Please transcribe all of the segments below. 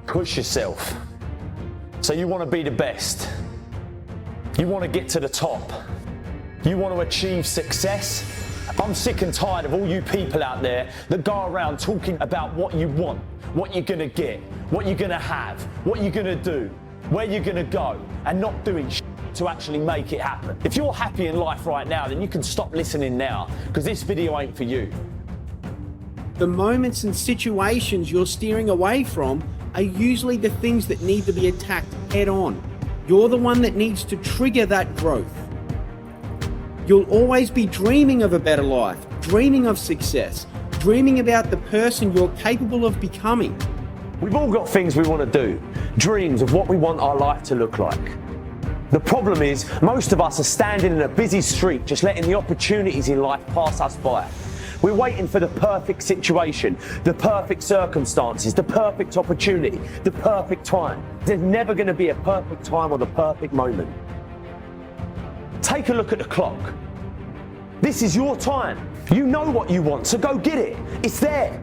push yourself. So you want to be the best. You want to get to the top. You want to achieve success. I'm sick and tired of all you people out there that go around talking about what you want, what you're going to get, what you're going to have, what you're going to do, where you're going to go, and not doing to actually make it happen. If you're happy in life right now, then you can stop listening now, because this video ain't for you. The moments and situations you're steering away from are usually the things that need to be attacked head on. You're the one that needs to trigger that growth. You'll always be dreaming of a better life, dreaming of success, dreaming about the person you're capable of becoming. We've all got things we want to do, dreams of what we want our life to look like. The problem is, most of us are standing in a busy street just letting the opportunities in life pass us by. We're waiting for the perfect situation, the perfect circumstances, the perfect opportunity, the perfect time. There's never going to be a perfect time or the perfect moment. Take a look at the clock. This is your time. You know what you want, so go get it. It's there.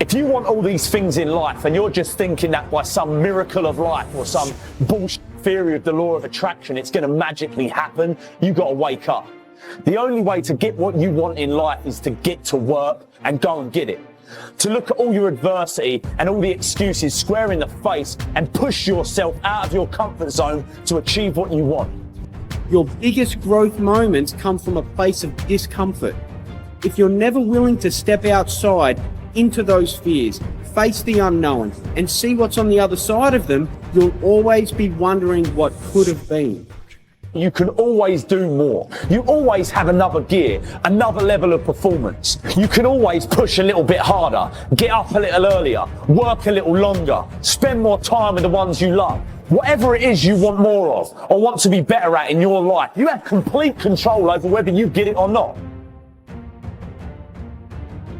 If you want all these things in life and you're just thinking that by some miracle of life or some bullshit theory of the law of attraction, it's going to magically happen, you got to wake up. The only way to get what you want in life is to get to work and go and get it. To look at all your adversity and all the excuses square in the face and push yourself out of your comfort zone to achieve what you want. Your biggest growth moments come from a place of discomfort. If you're never willing to step outside into those fears, face the unknown, and see what's on the other side of them, you'll always be wondering what could have been. You can always do more. You always have another gear, another level of performance. You can always push a little bit harder, get up a little earlier, work a little longer, spend more time with the ones you love. Whatever it is you want more of or want to be better at in your life, you have complete control over whether you get it or not.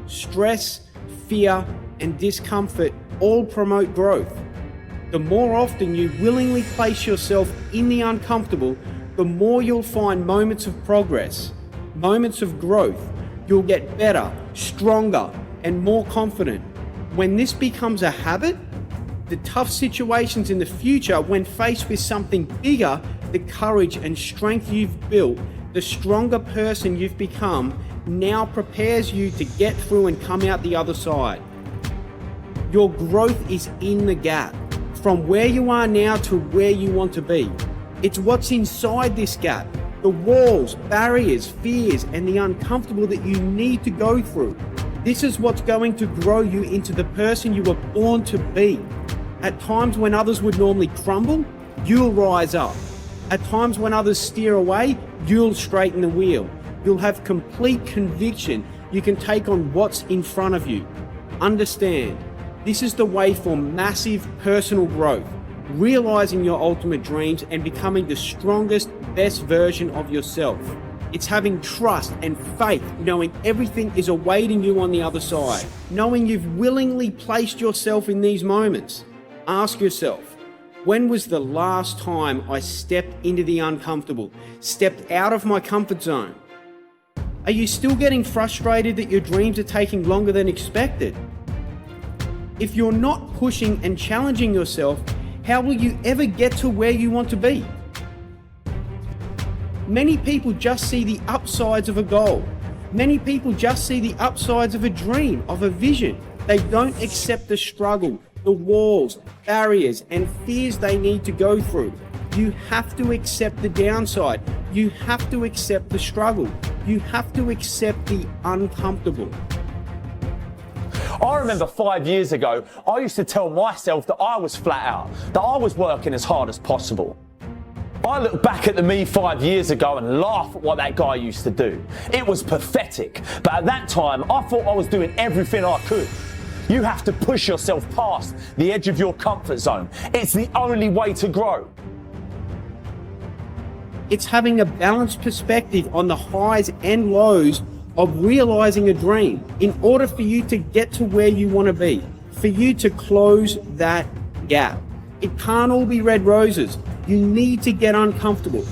Stress, fear, and discomfort all promote growth. The more often you willingly place yourself in the uncomfortable, the more you'll find moments of progress, moments of growth. You'll get better, stronger, and more confident. When this becomes a habit, the tough situations in the future, when faced with something bigger, the courage and strength you've built, the stronger person you've become, now prepares you to get through and come out the other side. Your growth is in the gap, from where you are now to where you want to be. It's what's inside this gap, the walls, barriers, fears, and the uncomfortable that you need to go through. This is what's going to grow you into the person you were born to be. At times when others would normally crumble, you'll rise up. At times when others steer away, you'll straighten the wheel. You'll have complete conviction you can take on what's in front of you. Understand, this is the way for massive personal growth, realizing your ultimate dreams and becoming the strongest, best version of yourself. It's having trust and faith, knowing everything is awaiting you on the other side, knowing you've willingly placed yourself in these moments. Ask yourself, when was the last time I stepped into the uncomfortable, stepped out of my comfort zone? Are you still getting frustrated that your dreams are taking longer than expected? If you're not pushing and challenging yourself, how will you ever get to where you want to be? Many people just see the upsides of a goal. Many people just see the upsides of a dream, of a vision. They don't accept the struggle, the walls, barriers, and fears they need to go through. You have to accept the downside. You have to accept the struggle. You have to accept the uncomfortable. I remember 5 years ago, I used to tell myself that I was flat out, that I was working as hard as possible. I look back at the me 5 years ago and laugh at what that guy used to do. It was pathetic, but at that time, I thought I was doing everything I could. You have to push yourself past the edge of your comfort zone. It's the only way to grow. It's having a balanced perspective on the highs and lows of realizing a dream in order for you to get to where you want to be, for you to close that gap. It can't all be red roses. You need to get uncomfortable.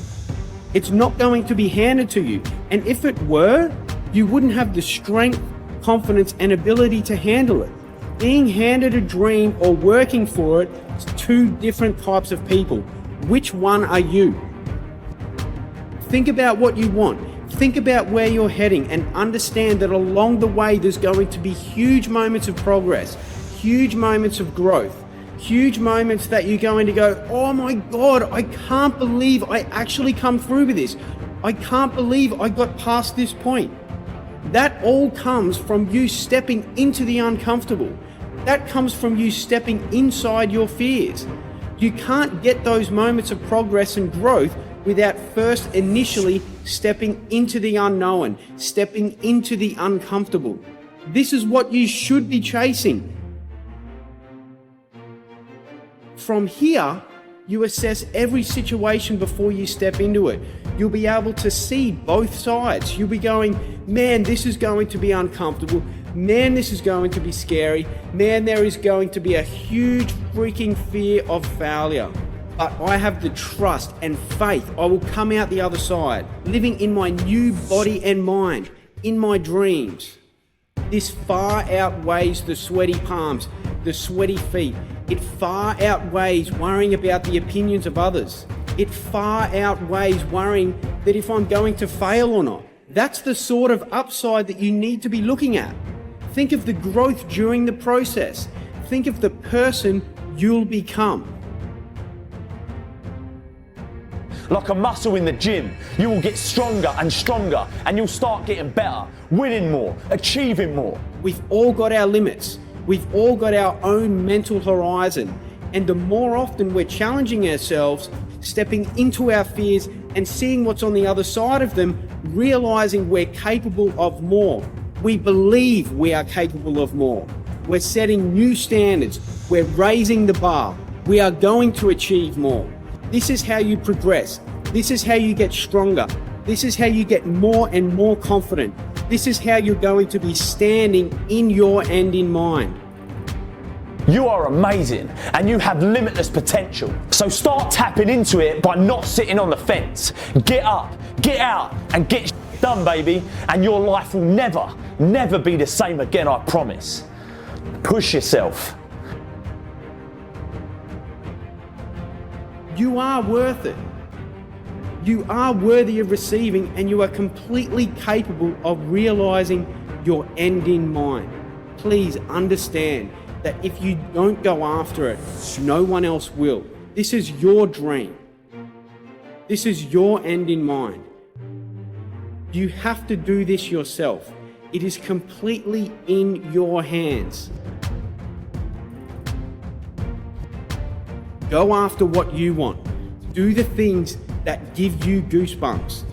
It's not going to be handed to you. And if it were, you wouldn't have the strength, confidence, and ability to handle it. Being handed a dream or working for it is two different types of people. Which one are you? Think about what you want. Think about where you're heading and understand that along the way there's going to be huge moments of progress, huge moments of growth, huge moments that you're going to go, oh my God, I can't believe I actually come through with this. I can't believe I got past this point. That all comes from you stepping into the uncomfortable. That comes from you stepping inside your fears. You can't get those moments of progress and growth without first initially stepping into the unknown, stepping into the uncomfortable. This is what you should be chasing. From here, you assess every situation before you step into it. You'll be able to see both sides. You'll be going, man, this is going to be uncomfortable. Man, this is going to be scary. Man, there is going to be a huge freaking fear of failure. But I have the trust and faith I will come out the other side, living in my new body and mind, in my dreams. This far outweighs the sweaty palms, the sweaty feet. It far outweighs worrying about the opinions of others. It far outweighs worrying that if I'm going to fail or not. That's the sort of upside that you need to be looking at. Think of the growth during the process. Think of the person you'll become. Like a muscle in the gym, you will get stronger and stronger, and you'll start getting better, winning more, achieving more. We've all got our limits. We've all got our own mental horizon. And the more often we're challenging ourselves, stepping into our fears and seeing what's on the other side of them, realizing we're capable of more. We believe we are capable of more. We're setting new standards. We're raising the bar. We are going to achieve more. This is how you progress. This is how you get stronger. This is how you get more and more confident. This is how you're going to be standing in your end in mind. You are amazing and you have limitless potential. So start tapping into it by not sitting on the fence. Get up, get out and get done, baby. And your life will never be the same again, I promise. Push yourself. You are worth it. You are worthy of receiving, and you are completely capable of realizing your end in mind. Please understand that if you don't go after it, no one else will. This is your dream. This is your end in mind. You have to do this yourself. It is completely in your hands. Go after what you want. Do the things that give you goosebumps.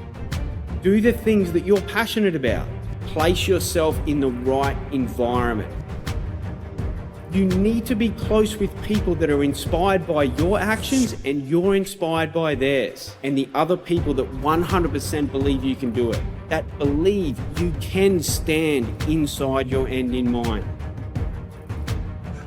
Do the things that you're passionate about. Place yourself in the right environment. You need to be close with people that are inspired by your actions and you're inspired by theirs. And the other people that 100% believe you can do it. That believe you can stand inside your end in mind.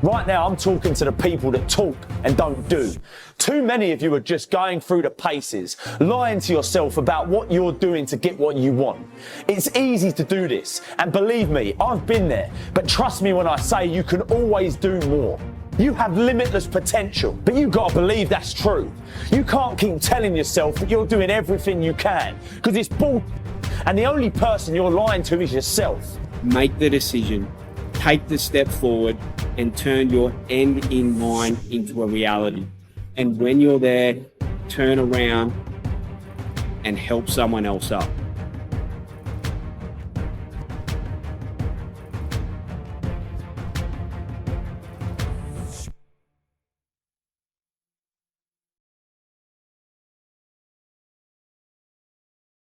Right now, I'm talking to the people that talk and don't do. Too many of you are just going through the paces, lying to yourself about what you're doing to get what you want. It's easy to do this, and believe me, I've been there, but trust me when I say you can always do more. You have limitless potential, but you've got to believe that's true. You can't keep telling yourself that you're doing everything you can, because it's bull, and the only person you're lying to is yourself. Make the decision, take the step forward, and turn your end in mind into a reality. And when you're there, turn around and help someone else up.